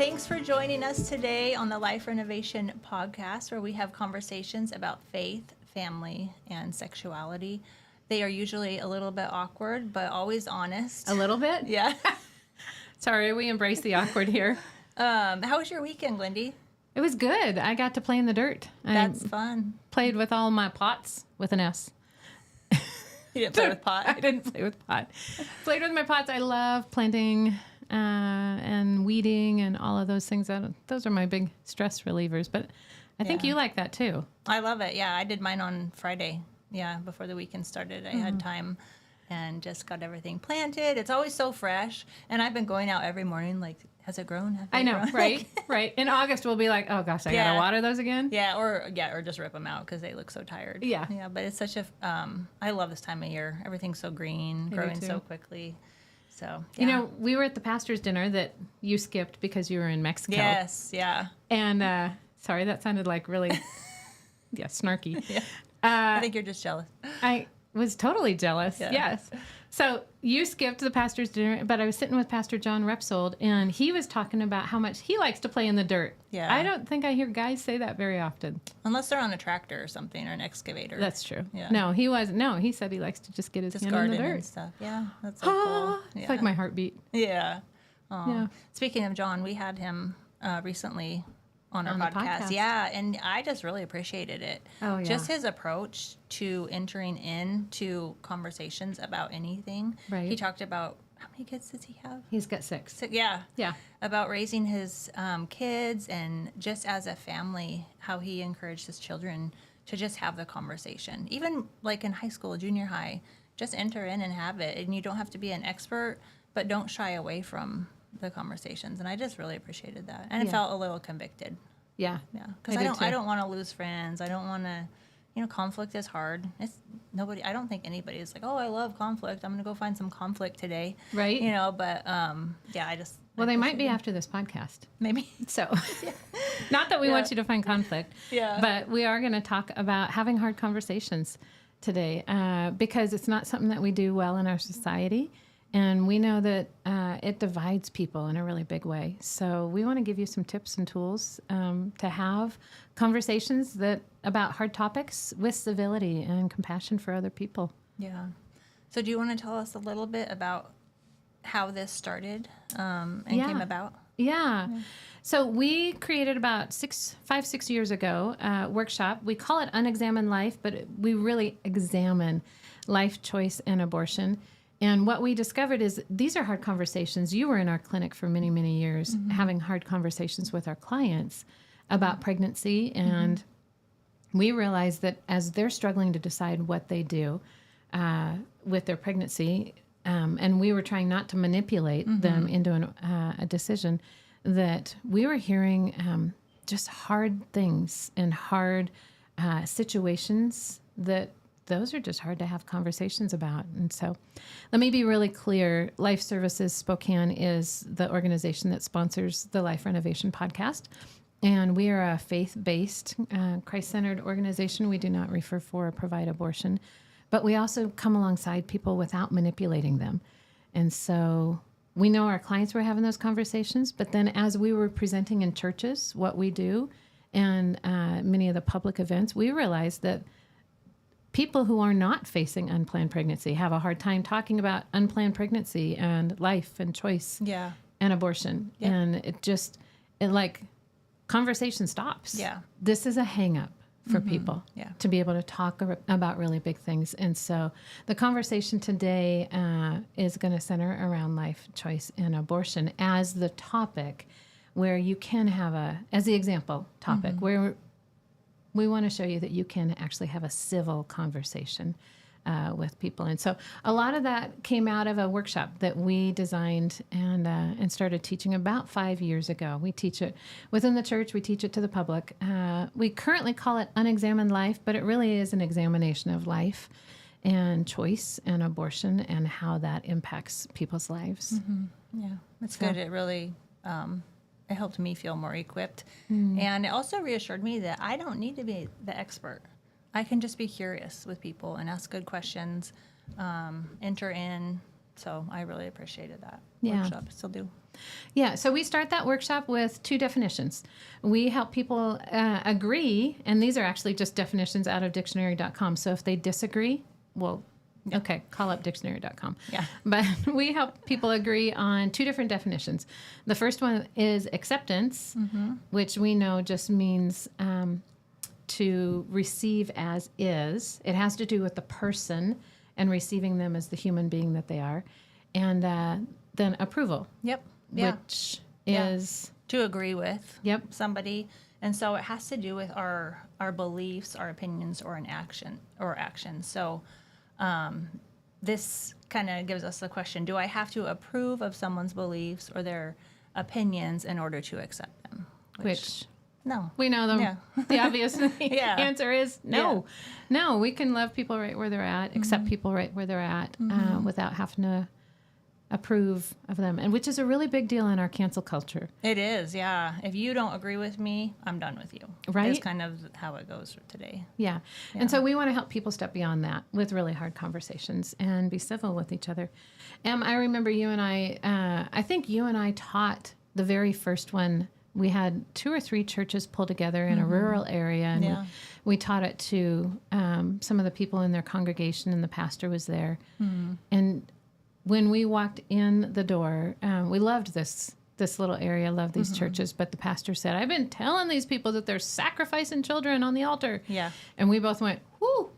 Thanks for joining us today on the Life Renovation Podcast, where we have conversations about faith, family, and sexuality. They are usually a little bit awkward, but always honest. A little bit? Yeah. Sorry, we embrace the awkward here. How was your weekend, Glendie? It was good. I got to play in the dirt. That's fun. Played with all my pots with an S. You didn't play with pot? I didn't play with pot. Played with my pots. I love planting and weeding and all of those things. Those are my big stress relievers. But I think you like that too. I love it. Yeah, I did mine on Friday. Yeah, before the weekend started. I had time and just got everything planted. It's always so fresh. And I've been going out every morning like, has it grown? I know, right? Right. In August, we'll be like, oh gosh, I gotta water those again. Yeah, or just rip them out because they look so tired. Yeah. Yeah, but it's such a, I love this time of year. Everything's so green, growing so quickly. So, yeah. You know, we were at the pastor's dinner that you skipped because you were in Mexico. Yes, yeah. And, sorry, that sounded like really, snarky. Yeah. I think you're just jealous. I was totally jealous. Yeah. Yes. So you skipped the pastor's dinner, but I was sitting with Pastor John Repsold, and he was talking about how much he likes to play in the dirt. Yeah. I don't think I hear guys say that very often. Unless they're on a tractor or something, or an excavator. That's true. Yeah. No, he wasn't. No, he said he likes to just get his hand in the dirt. And stuff. Yeah, that's so cool. It's like my heartbeat. Yeah. Yeah. Speaking of John, we had him recently on our the podcast. podcast. Yeah, and I just really appreciated it. Oh, yeah. Just his approach to entering into conversations about anything. Right. He talked about, how many kids does he have? He's got 6. Yeah. Yeah. About raising his kids, and just as a family, how he encouraged his children to just have the conversation. Even like in high school, junior high, just enter in and have it. And you don't have to be an expert, but don't shy away from the conversations. And I just really appreciated that. And I felt a little convicted. Yeah. Yeah. Because I don't want to lose friends. I don't want to, conflict is hard. I don't think anybody is like, oh, I love conflict, I'm going to go find some conflict today. Right. But Well, they might be after this podcast. Maybe. So, not that we want you to find conflict, but we are going to talk about having hard conversations today because it's not something that we do well in our society. And we know that it divides people in a really big way. So we want to give you some tips and tools to have conversations about hard topics with civility and compassion for other people. Yeah. So do you want to tell us a little bit about how this started and came about? Yeah. So we created about 5-6 years ago a workshop. We call it Unexamined Life, but we really examine life choice and abortion. And what we discovered is these are hard conversations. You were in our clinic for many, many years having hard conversations with our clients about pregnancy. And we realized that as they're struggling to decide what they do with their pregnancy, and we were trying not to manipulate them into a decision, that we were hearing just hard things and hard situations that those are just hard to have conversations about. And so let me be really clear. Life Services Spokane is the organization that sponsors the Life Renovation Podcast. And we are a faith-based, Christ-centered organization. We do not refer for or provide abortion. But we also come alongside people without manipulating them. And so we know our clients were having those conversations. But then as we were presenting in churches what we do and many of the public events, we realized that people who are not facing unplanned pregnancy have a hard time talking about unplanned pregnancy and life and choice and abortion. Yep. And conversation stops. Yeah. This is a hang up for people to be able to talk about really big things. And so the conversation today is going to center around life choice and abortion as the topic where you can have as the example topic where we want to show you that you can actually have a civil conversation with people. And so a lot of that came out of a workshop that we designed and started teaching about 5 years ago. We teach it within the church. We teach it to the public. We currently call it Unexamined Life, but it really is an examination of life and choice and abortion and how that impacts people's lives. Yeah, that's good. It really it helped me feel more equipped. And it also reassured me that I don't need to be the expert. I can just be curious with people and ask good questions, enter in, So I really appreciated that Yeah. workshop. Still do. Yeah, so we start that workshop with 2 definitions. We help people agree, and these are actually just definitions out of dictionary.com. So if they disagree, well, okay, call up dictionary.com. Yeah. But we help people agree on 2 different definitions. The first one is acceptance, which we know just means to receive as is. It has to do with the person and receiving them as the human being that they are. And then approval, Yep. Yeah. which Yeah. is, To agree with Yep. somebody. And so it has to do with our beliefs, our opinions, or an action or actions. So this kind of gives us the question, do I have to approve of someone's beliefs or their opinions in order to accept them? which No. we know them. Yeah. The obvious Yeah. answer is no. No, we can love people right where they're at, accept people right where they're at without having to approve of them, and which is a really big deal in our cancel culture. It is, yeah. If you don't agree with me, I'm done with you. Right? It's kind of how it goes today. Yeah. And so we want to help people step beyond that with really hard conversations and be civil with each other. I remember you and I think you and I taught the very first one. We had 2 or 3 churches pull together in a rural area, and Yeah. we taught it to some of the people in their congregation, and the pastor was there. And when we walked in the door, we loved this little area, loved these churches, but the pastor said, I've been telling these people that they're sacrificing children on the altar. Yeah. And we both went, whoo,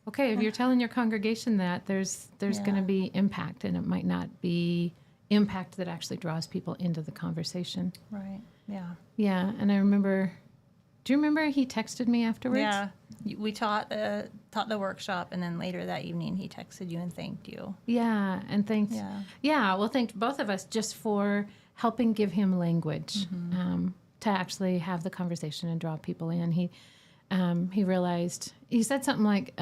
okay, if you're telling your congregation that, there's going to be impact, and it might not be impact that actually draws people into the conversation. Right. Yeah. Yeah, and I remember, do you remember he texted me afterwards? Yeah. We taught the workshop, and then later that evening he texted you and thanked you. Yeah, and thanked. Yeah. Yeah, well, thanked both of us just for helping give him language to actually have the conversation and draw people in. He realized, he said something like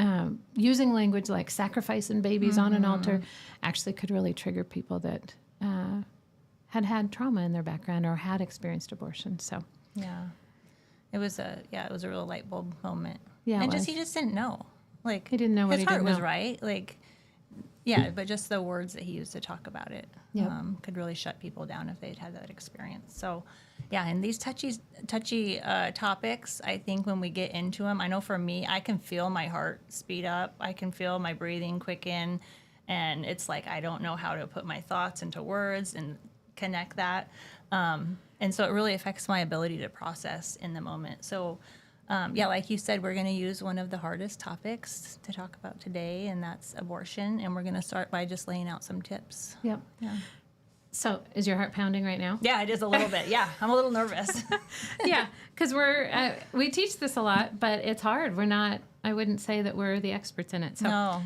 using language like sacrificing babies on an altar actually could really trigger people that had trauma in their background or had experienced abortion. So Yeah. It was a real light bulb moment. Yeah, it And was. he just didn't know. Like, He didn't know what his he heart didn't was know. right. Like, yeah, but just the words that he used to talk about it Yep. could really shut people down if they'd had that experience. So, yeah, and these touchy topics, I think when we get into them, I know for me, I can feel my heart speed up. I can feel my breathing quicken. And it's like I don't know how to put my thoughts into words and connect that. And so it really affects my ability to process in the moment. So, like you said, we're going to use one of the hardest topics to talk about today, and that's abortion. And we're going to start by just laying out some tips. Yep. Yeah. So is your heart pounding right now? Yeah, it is a little bit. Yeah, I'm a little nervous. Yeah, because we teach this a lot, but it's hard. I wouldn't say that we're the experts in it. So. No.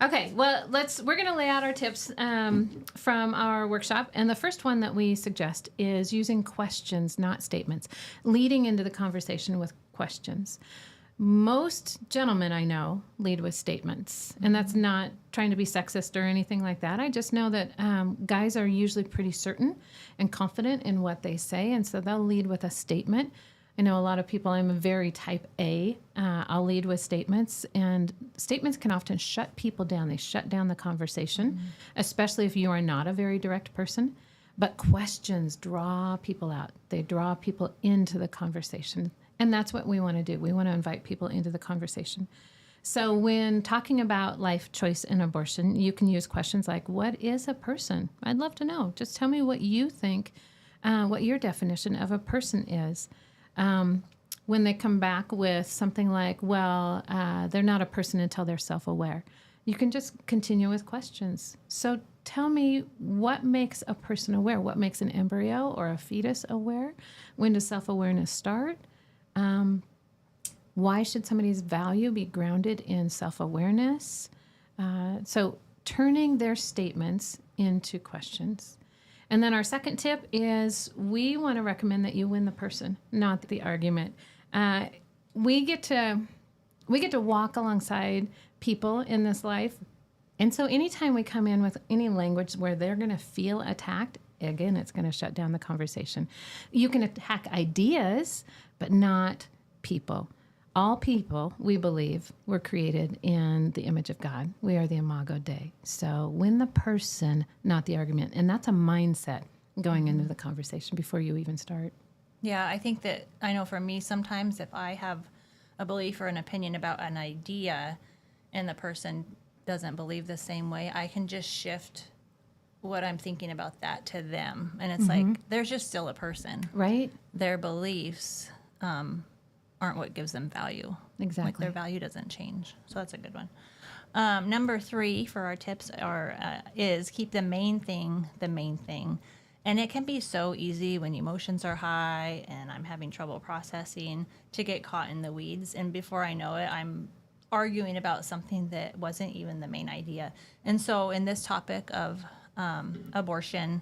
Okay, well, we're going to lay out our tips from our workshop. And the first one that we suggest is using questions, not statements, leading into the conversation with questions. Most gentlemen I know lead with statements, and that's not trying to be sexist or anything like that. I just know that guys are usually pretty certain and confident in what they say, and so they'll lead with a statement. I know a lot of people, I'm a very type A. I'll lead with statements, and statements can often shut people down. They shut down the conversation, especially if you are not a very direct person. But questions draw people out. They draw people into the conversation, and that's what we want to do. We want to invite people into the conversation. So when talking about life choice and abortion, you can use questions like, what is a person? I'd love to know. Just tell me what you think, what your definition of a person is. When they come back with something like, well, they're not a person until they're self-aware, you can just continue with questions. So tell me, what makes a person aware? What makes an embryo or a fetus aware? When does self-awareness start? Why should somebody's value be grounded in self-awareness? So turning their statements into questions. And then our second tip is we want to recommend that you win the person, not the argument. We get to walk alongside people in this life. And so anytime we come in with any language where they're going to feel attacked, again, it's going to shut down the conversation. You can attack ideas, but not people. all people, we believe, were created in the image of God. We are the Imago Dei. So win the person, not the argument. And that's a mindset going into the conversation before you even start. Yeah, I think that, I know for me, sometimes if I have a belief or an opinion about an idea and the person doesn't believe the same way, I can just shift what I'm thinking about that to them. And it's like, there's just still a person. Right? Their beliefs aren't what gives them value. Exactly. Like their value doesn't change. So that's a good one. Number 3 for our tips is keep the main thing the main thing. And it can be so easy when emotions are high and I'm having trouble processing to get caught in the weeds. And before I know it, I'm arguing about something that wasn't even the main idea. And so in this topic of abortion,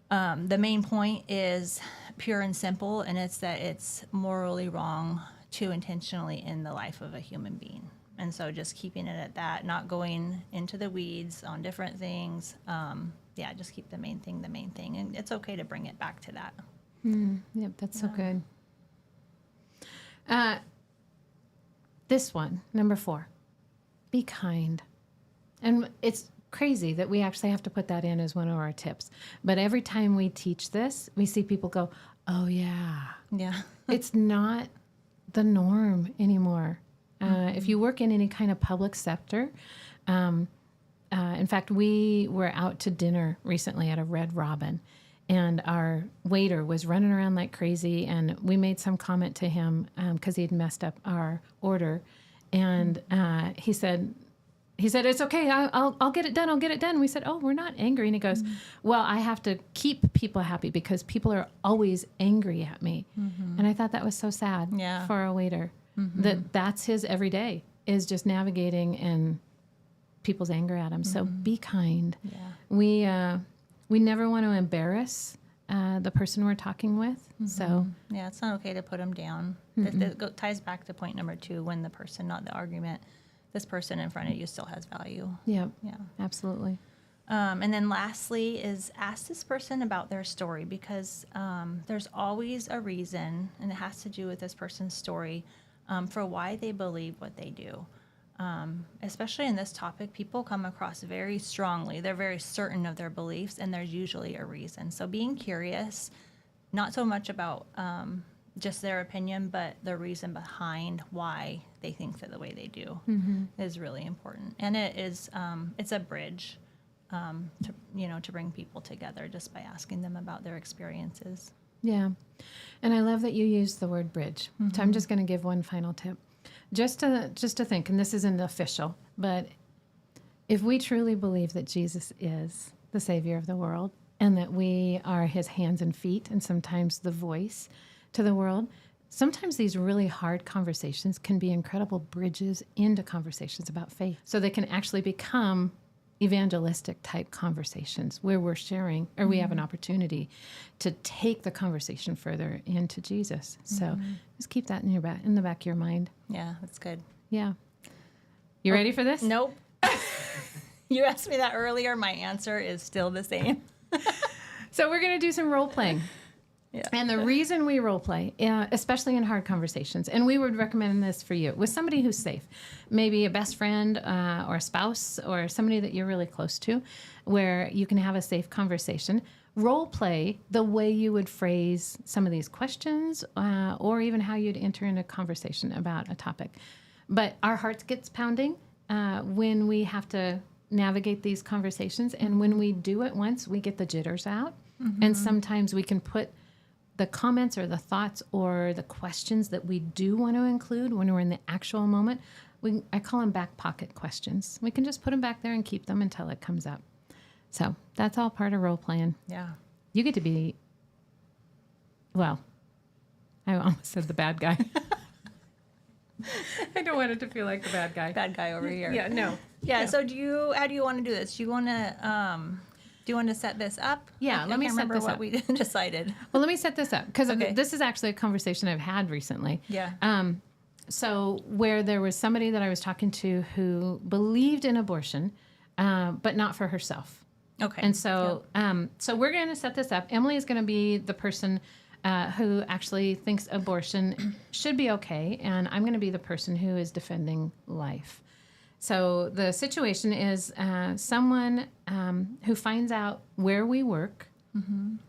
the main point is pure and simple, and it's that it's morally wrong to intentionally end the life of a human being. And so just keeping it at that, not going into the weeds on different things. Just keep the main thing the main thing. And it's okay to bring it back to that. Yep, that's so good. This one, number 4, be kind. And it's crazy that we actually have to put that in as one of our tips. But every time we teach this, we see people go, oh, yeah. Yeah. It's not the norm anymore. If you work in any kind of public sector, in fact, we were out to dinner recently at a Red Robin, and our waiter was running around like crazy, and we made some comment to him because he had messed up our order, and he said, it's okay, I'll get it done, I'll get it done. We said, oh, we're not angry. And he goes, well, I have to keep people happy because people are always angry at me. And I thought that was so sad for a waiter, that's his every day, is just navigating and people's anger at him. So be kind. Yeah. We never want to embarrass the person we're talking with. So yeah, it's not okay to put them down. It ties back to point number 2, win the person, not the argument. This person in front of you still has value. Yeah, Yeah. absolutely. And then lastly is ask this person about their story, because there's always a reason, and it has to do with this person's story, for why they believe what they do. Especially in this topic, people come across very strongly. They're very certain of their beliefs, and there's usually a reason. So being curious, not so much about just their opinion, but the reason behind why they think that the way they do is really important. And it is, it's a bridge to bring people together just by asking them about their experiences. Yeah. And I love that you use the word bridge. So I'm just going to give one final tip. Just to think, and this isn't official, but if we truly believe that Jesus is the Savior of the world and that we are his hands and feet and sometimes the voice to the world, sometimes these really hard conversations can be incredible bridges into conversations about faith. So they can actually become evangelistic type conversations where we're sharing, or we have an opportunity to take the conversation further into Jesus. So just keep that in the back of your mind. Yeah, that's good. Yeah. You ready for this? Nope. You asked me that earlier. My answer is still the same. So we're going to do some role playing. Yeah. And the reason we role play, especially in hard conversations, and we would recommend this for you, with somebody who's safe, maybe a best friend or a spouse or somebody that you're really close to, where you can have a safe conversation. Role play the way you would phrase some of these questions or even how you'd enter into a conversation about a topic. But our hearts gets pounding when we have to navigate these conversations. And when we do it once, we get the jitters out. And sometimes we can put the comments or the thoughts or the questions that we do want to include when we're in the actual moment, I call them back pocket questions. We can just put them back there and keep them until it comes up. So that's all part of role playing. Yeah. You get to be, well, I almost said the bad guy. I don't want it to feel like the bad guy. Bad guy over here. Yeah, no. Yeah. So how do you want to do this? Do you want to set this up? Yeah, let me set remember this what up. we decided. Well, let me set this up because Okay. this is actually a conversation I've had recently. Yeah. So where there was somebody that I was talking to who believed in abortion, but not for herself. Okay. And so, so we're going to set this up. Emily is going to be the person who actually thinks abortion should be okay, and I'm going to be the person who is defending life. So the situation is someone who finds out where we work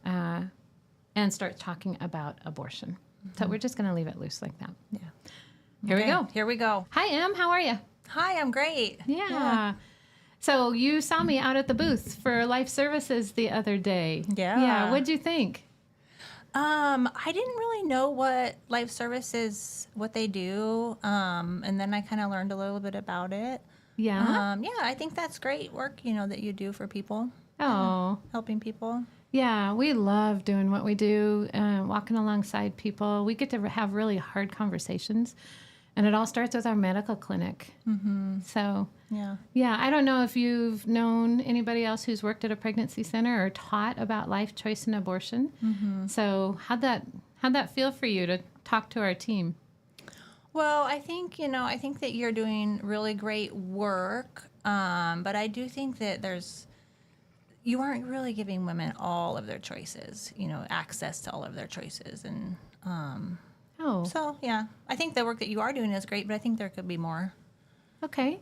and starts talking about abortion. So we're just going to leave it loose like that. Yeah. Here we go. Here we go. Hi, Em. How are you? Hi, I'm great. Yeah. So you saw me out at the booth for Life Services the other day. Yeah. What'd you think? I didn't really know what Life Services, what they do. And then I kind of learned a little bit about it. Yeah. I think that's great work, that you do for people, Oh, helping people. yeah. We love doing what we do, walking alongside people. We get to have really hard conversations. And it all starts with our medical clinic. So, Yeah. I don't know if you've known anybody else who's worked at a pregnancy center or taught about life choice and abortion. So how'd that feel for you to talk to our team? Well, I think that you're doing really great work. But I do think that you aren't really giving women all of their choices, access to all of their choices. And, so, yeah, I think the work that you are doing is great, but I think there could be more. Okay.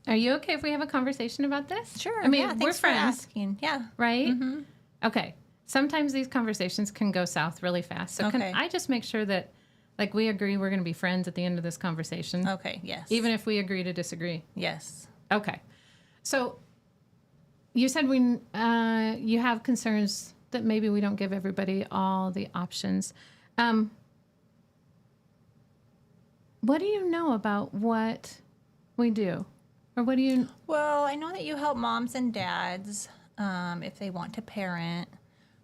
Are you okay if we have a conversation about this? Sure. I mean, yeah, we're thanks friends, for asking. Yeah. right? Okay. Sometimes these conversations can go south really fast. So Okay. can I just make sure that, like, we agree we're going to be friends at the end of this conversation? Okay. Yes. Even if we agree to disagree? Yes. Okay. So you said you have concerns that maybe we don't give everybody all the options. What do you know about what we do? Or what do you... Well, I know that you help moms and dads if they want to parent,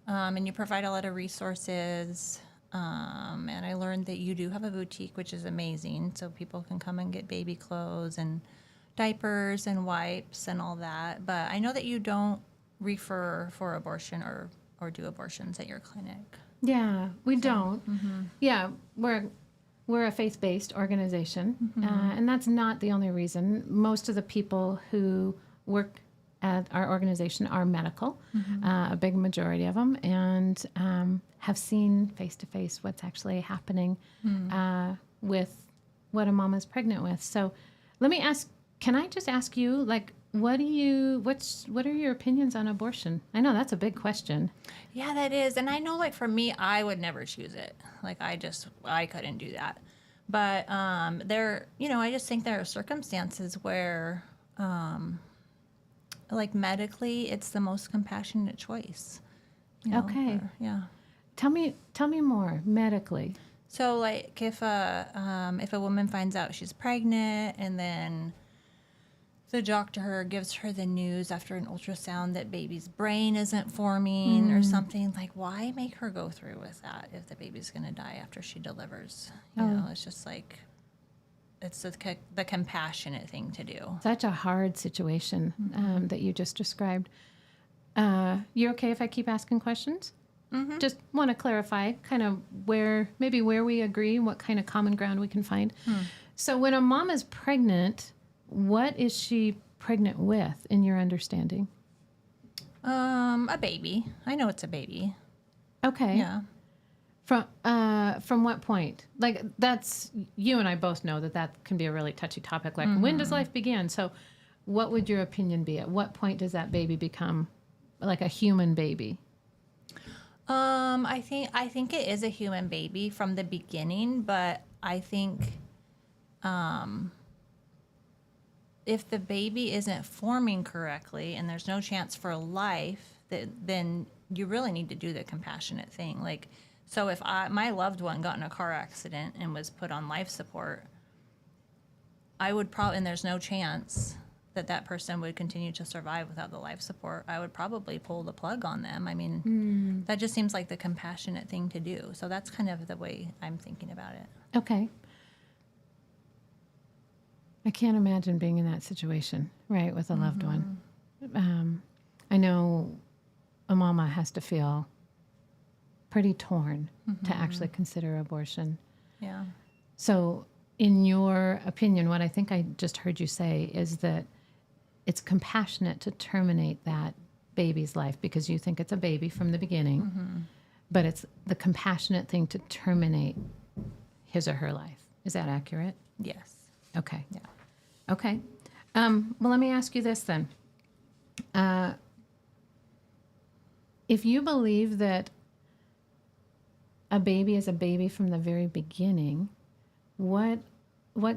and you provide a lot of resources. And I learned that you do have a boutique, which is amazing, so people can come and get baby clothes and diapers and wipes and all that. But I know that you don't refer for abortion or do abortions at your clinic. Yeah, we don't. Yeah, we're a faith-based organization, and that's not the only reason. Most of the people who work at our organization are medical, a big majority of them, and have seen face-to-face what's actually happening with what a mom is pregnant with. So let me ask, can I just ask you, like, what are your opinions on abortion? I know that's a big question. Yeah, that is. And I know, like, for me, I would never choose it. Like, I couldn't do that. But I just think there are circumstances where, like, medically, it's the most compassionate choice. Okay. Yeah. Tell me more medically. So, like, if a woman finds out she's pregnant and then the doctor gives her the news after an ultrasound that baby's brain isn't forming or something, like, why make her go through with that if the baby's going to die after she delivers? You know, it's just like, it's the compassionate thing to do. Such a hard situation that you just described. You okay if I keep asking questions? Just want to clarify kind of where we agree, what kind of common ground we can find. So when a mom is pregnant, what is she pregnant with, in your understanding? A baby. I know it's a baby. Okay. Yeah. From what point? Like, that's, you and I both know that can be a really touchy topic. Like, when does life begin? So what would your opinion be? At what point does that baby become like a human baby? I think it is a human baby from the beginning, but I think if the baby isn't forming correctly and there's no chance for life, then you really need to do the compassionate thing. Like, so if my loved one got in a car accident and was put on life support, I would probably, and there's no chance that person would continue to survive without the life support, I would probably pull the plug on them. I mean, that just seems like the compassionate thing to do. So that's kind of the way I'm thinking about it. Okay. I can't imagine being in that situation, right, with a loved one. I know a mama has to feel pretty torn to actually consider abortion. Yeah. So in your opinion, what I think I just heard you say is that it's compassionate to terminate that baby's life because you think it's a baby from the beginning. but it's the compassionate thing to terminate his or her life. Is that accurate? Yes. Okay. Yeah. Okay. Well, let me ask you this then. If you believe that a baby is a baby from the very beginning, what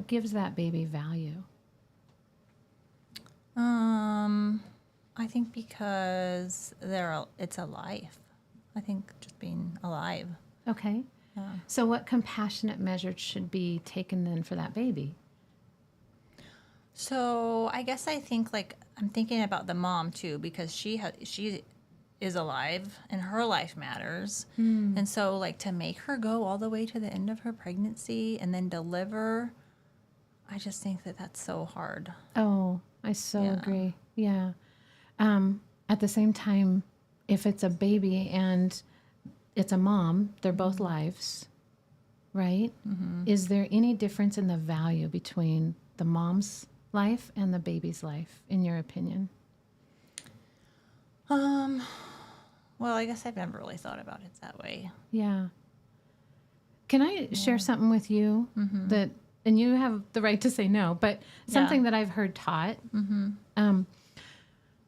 gives that baby value? I think because it's a life. I think just being alive. Okay. Yeah. So what compassionate measures should be taken then for that baby? So I guess I think like I'm thinking about the mom too because she is alive and her life matters, and so like to make her go all the way to the end of her pregnancy and then deliver, I just think that that's so hard. Oh, I so Yeah. agree. Yeah. At the same time, if it's a baby and it's a mom, they're both lives, right? Is there any difference in the value between the mom's life and the baby's life, in your opinion? Well, I guess I've never really thought about it that way. Yeah. Can I share something with you that, and you have the right to say no, but something that I've heard taught?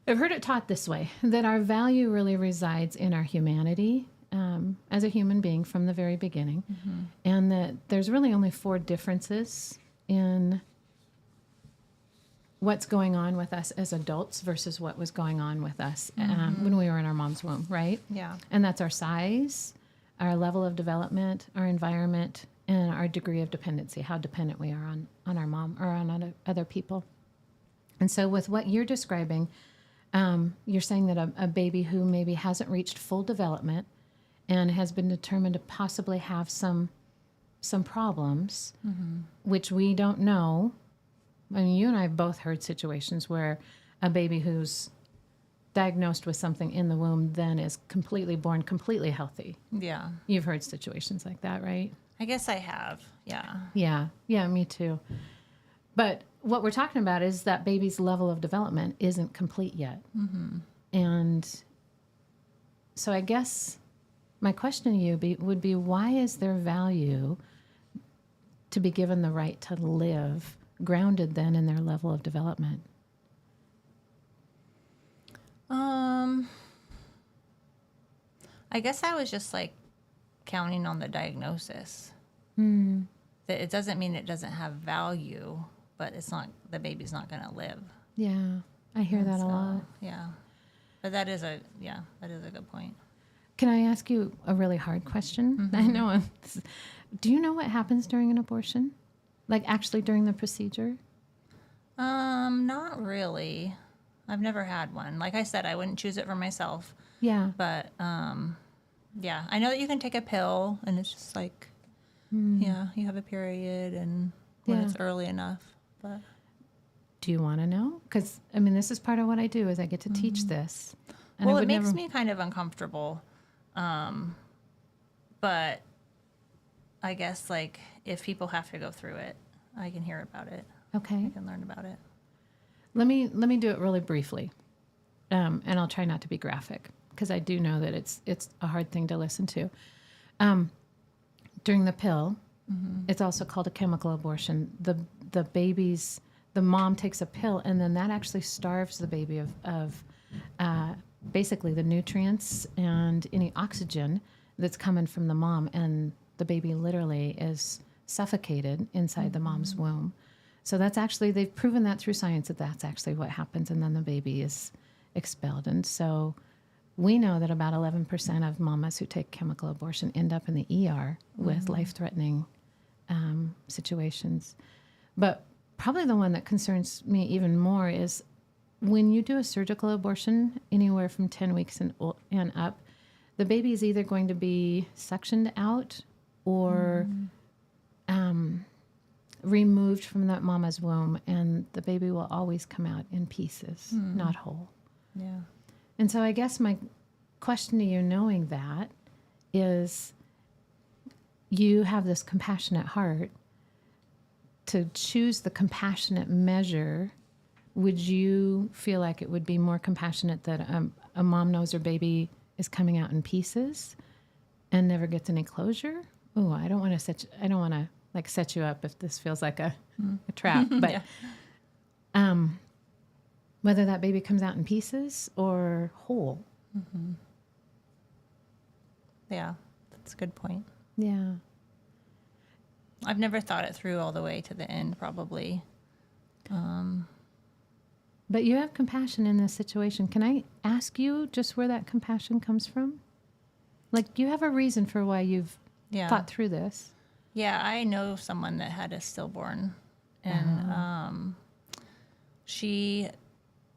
I've heard it taught this way, that our value really resides in our humanity as a human being from the very beginning, and that there's really only 4 differences in what's going on with us as adults versus what was going on with us when we were in our mom's womb, right? Yeah. And that's our size, our level of development, our environment, and our degree of dependency, how dependent we are on our mom or on other people. And so with what you're describing, you're saying that a baby who maybe hasn't reached full development and has been determined to possibly have some problems, which we don't know. I mean, you and I have both heard situations where a baby who's diagnosed with something in the womb then is completely born completely healthy. Yeah. You've heard situations like that, right? I guess I have. Yeah. Yeah, me too. But what we're talking about is that baby's level of development isn't complete yet. And so I guess my question to you would be, why is there value to be given the right to live grounded then in their level of development? I guess I was just like counting on the diagnosis. That it doesn't mean it doesn't have value, but the baby's not going to live. Yeah, I hear that a lot. Yeah. But that is a good point. Can I ask you a really hard question? I know. Do you know what happens during an abortion? Like actually during the procedure? Not really. I've never had one. Like I said, I wouldn't choose it for myself. Yeah. But yeah, I know that you can take a pill, and it's just like, yeah, you have a period, and when it's early enough. But do you want to know? Because I mean, this is part of what I do is I get to teach this. And well, it makes me kind of uncomfortable. But I guess like if people have to go through it, I can hear about it. Okay. I can learn about it. Let me do it really briefly, and I'll try not to be graphic because I do know that it's a hard thing to listen to. During the pill, it's also called a chemical abortion. The mom takes a pill, and then that actually starves the baby of basically the nutrients and any oxygen that's coming from the mom, and the baby literally is suffocated inside the mom's womb. So that's actually, they've proven that through science that that's actually what happens, and then the baby is expelled. And so we know that about 11% of mamas who take chemical abortion end up in the ER with life-threatening situations. But probably the one that concerns me even more is when you do a surgical abortion, anywhere from 10 weeks and up, the baby is either going to be suctioned out or removed from that mama's womb, and the baby will always come out in pieces, not whole. Yeah. And so I guess my question to you, knowing that, is you have this compassionate heart. To choose the compassionate measure, would you feel like it would be more compassionate that a mom knows her baby is coming out in pieces and never gets any closure. Oh, I don't want to like set you up if this feels like a trap, but Yeah. Whether that baby comes out in pieces or whole. Yeah, that's a good point. Yeah. I've never thought it through all the way to the end, probably. But you have compassion in this situation. Can I ask you just where that compassion comes from? Like, you have a reason for why you've Yeah. thought through this. Yeah, I know someone that had a stillborn, and she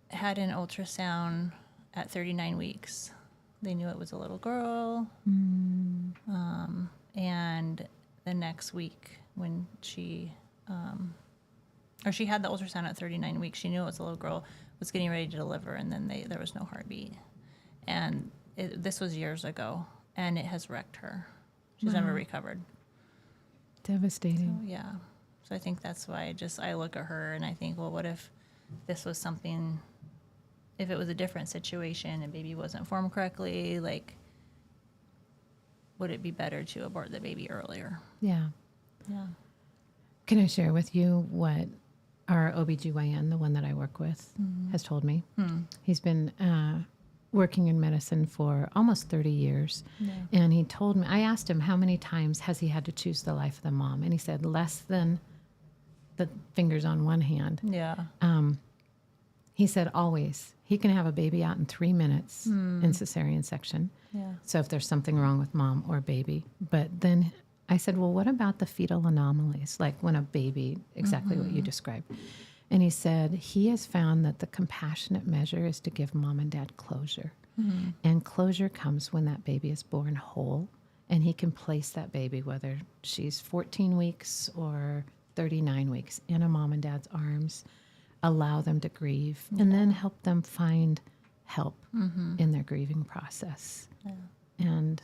had an ultrasound at 39 weeks. They knew it was a little girl. And the next week when she had the ultrasound at 39 weeks, she knew it was a little girl, was getting ready to deliver, and then there was no heartbeat. And this was years ago, and it has wrecked her. She's never recovered. Devastating. So, yeah. So I think that's why I look at her and I think, well, what if this was something, if it was a different situation and baby wasn't formed correctly, like, would it be better to abort the baby earlier? Yeah. Yeah. Can I share with you what our OBGYN, the one that I work with, has told me? He's been working in medicine for almost 30 years. Yeah. And he told me, I asked him how many times has he had to choose the life of the mom? And he said less than the fingers on one hand. Yeah. He said always. He can have a baby out in 3 minutes in cesarean section. Yeah. So if there's something wrong with mom or baby. But then I said, well, what about the fetal anomalies? Like when a baby, exactly what you described. And he said he has found that the compassionate measure is to give mom and dad closure. And closure comes when that baby is born whole and he can place that baby, whether she's 14 weeks or 39 weeks, in a mom and dad's arms, allow them to grieve, and then help them find help in their grieving process. Yeah. And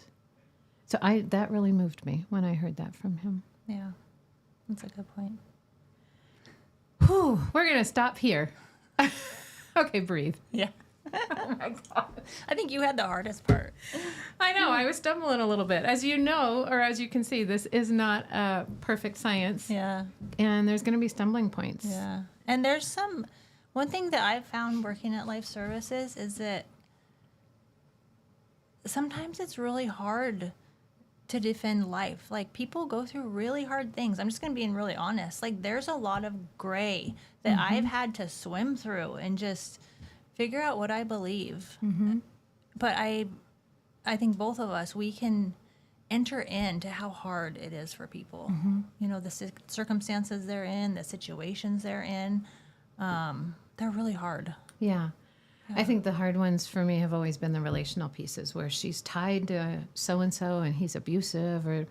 so that really moved me when I heard that from him. Yeah. That's a good point. Whew, we're going to stop here. Okay, breathe. Yeah. Oh my God. I think you had the hardest part. I know, I was stumbling a little bit. As you know, or as you can see, this is not a perfect science. Yeah. And there's going to be stumbling points. Yeah. And one thing that I've found working at Life Services is that sometimes it's really hard to defend life. Like, people go through really hard things. I'm just going to be really honest. Like, there's a lot of gray that I've had to swim through and just figure out what I believe. But I think both of us, we can enter into how hard it is for people. You know, the circumstances they're in, the situations they're in, they're really hard. Yeah. I think the hard ones for me have always been the relational pieces where she's tied to so-and-so and he's abusive, or,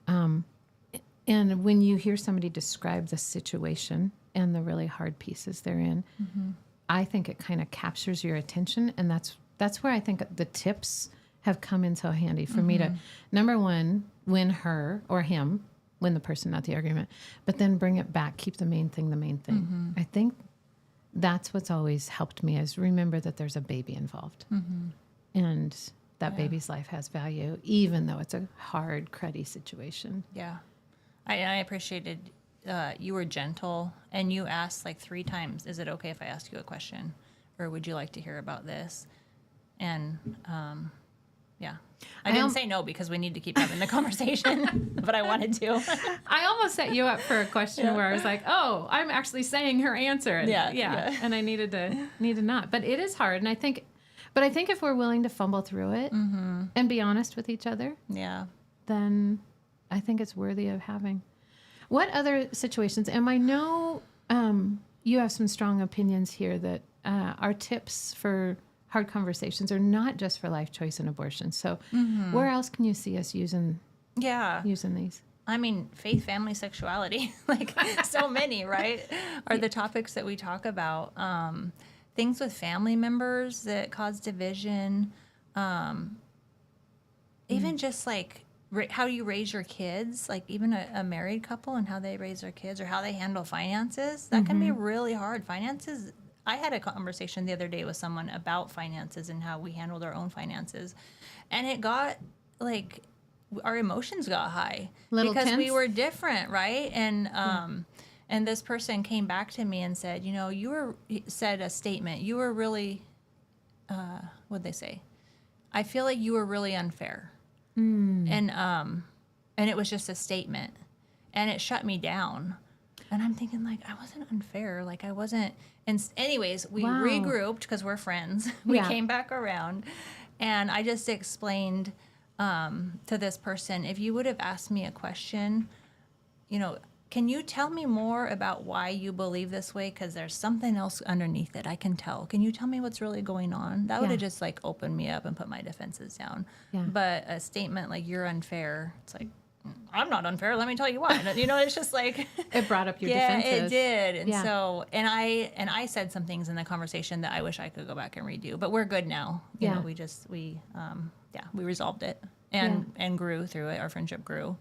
and when you hear somebody describe the situation and the really hard pieces they're in, I think it kind of captures your attention. And that's where I think the tips have come in so handy for me to, number one, win her or him, win the person, not the argument, but then bring it back, keep the main thing the main thing. I think that's what's always helped me, is remember that there's a baby involved. And that baby's life has value, even though it's a hard, cruddy situation. Yeah. I appreciated you were gentle, and you asked like 3 times, is it okay if I ask you a question? Or would you like to hear about this? And yeah. I didn't say no because we need to keep having the conversation, but I wanted to. I almost set you up for a question where I was like, oh, I'm actually saying her answer. And Yeah. And I needed to not. But it is hard. And I think if we're willing to fumble through it and be honest with each other, then I think it's worthy of having. What other situations? And I know you have some strong opinions here that our tips for hard conversations are not just for life choice and abortion. So where else can you see us using these? I mean, faith, family, sexuality, like so many, right, are the topics that we talk about. Things with family members that cause division. Even just like how you raise your kids, like even a married couple and how they raise their kids or how they handle finances. That can be really hard. Finances. I had a conversation the other day with someone about finances and how we handled our own finances. And it got like, our emotions got high Little because we tense? were different, right? And this person came back to me and said, said a statement. You were really, what'd they say? I feel like you were really unfair. And it was just a statement, and it shut me down. And I'm thinking, like, I wasn't unfair. Like, I wasn't. And anyways, we Wow. regrouped because we're friends. We Yeah. came back around, and I just explained to this person, if you would have asked me a question, can you tell me more about why you believe this way? Because there's something else underneath it. I can tell. Can you tell me what's really going on? That would have just like opened me up and put my defenses down. Yeah. But a statement like you're unfair, it's like, I'm not unfair. Let me tell you why. It's just like It brought up your yeah, defenses. it did. And Yeah. so, and I said some things in the conversation that I wish I could go back and redo. But we're good now. You Yeah. know, we resolved it and grew through it. Our friendship grew.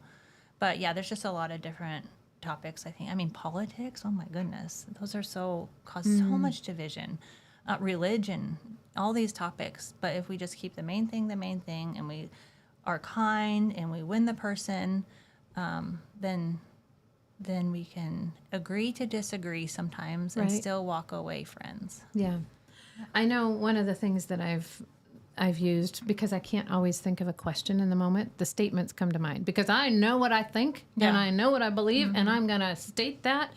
But yeah, there's just a lot of different topics. I think. I mean, politics. Oh my goodness, those are cause so much division. Religion, all these topics. But if we just keep the main thing, and we are kind and we win the person, then we can agree to disagree sometimes and Right. still walk away friends. Yeah. I know one of the things that I've used, because I can't always think of a question in the moment, the statements come to mind because I know what I think and Yeah. I know what I believe and I'm going to state that.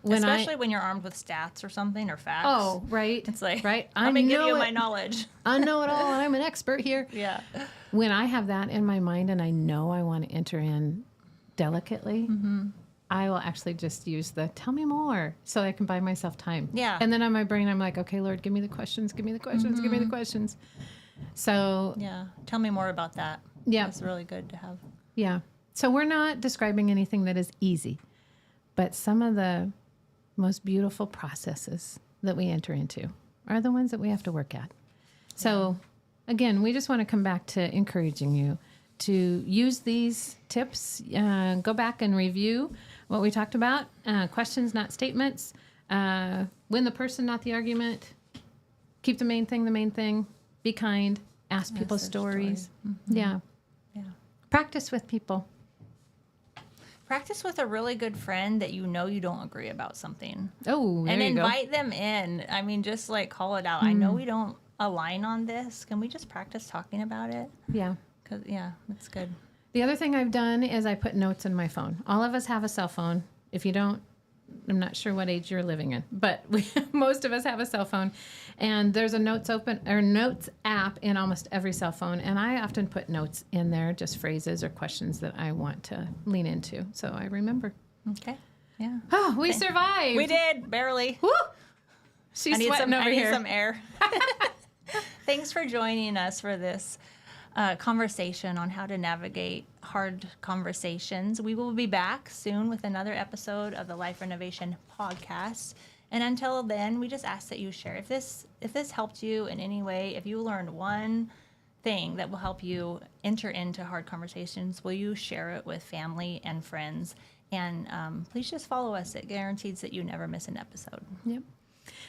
Especially when you're armed with stats or something or facts. Oh, right. It's like, right. let me give you know my it. knowledge. I know it all and I'm an expert here. Yeah. When I have that in my mind and I know I want to enter in delicately, I will actually just use the tell me more so I can buy myself time. Yeah. And then on my brain, I'm like, okay, Lord, give me the questions, give me the questions, give me the questions. So, Yeah. Tell me more about that. Yeah. That's really good to have. yeah. So we're not describing anything that is easy, but some of the most beautiful processes that we enter into are the ones that we have to work at. So again, we just want to come back to encouraging you to use these tips, go back and review what we talked about, questions, not statements, win the person, not the argument, keep the main thing, be kind, ask people their stories. story. Yeah. Yeah. Practice with people. Practice with a really good friend that you don't agree about something. Oh, there And you go. invite them in. I mean, just like call it out. I know we don't align on this. Can we just practice talking about it? Yeah. That's good. The other thing I've done is I put notes in my phone. All of us have a cell phone. If you don't, I'm not sure what age you're living in, but most of us have a cell phone. And there's a notes app in almost every cell phone. And I often put notes in there, just phrases or questions that I want to lean into. So I remember. Okay. Yeah. Oh, we survived. We did, barely. Woo! She's sweating over I need here. some air. Thanks for joining us for this conversation on how to navigate hard conversations. We will be back soon with another episode of the Life Renovation Podcast. And until then, we just ask that you share. If this helped you in any way, if you learned one thing that will help you enter into hard conversations, will you share it with family and friends? And please just follow us. It guarantees that you never miss an episode. Yep.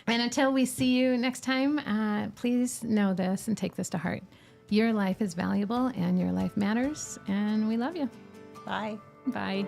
And until we see you next time, please know this and take this to heart. Your life is valuable and your life matters, and we love you. Bye. Bye.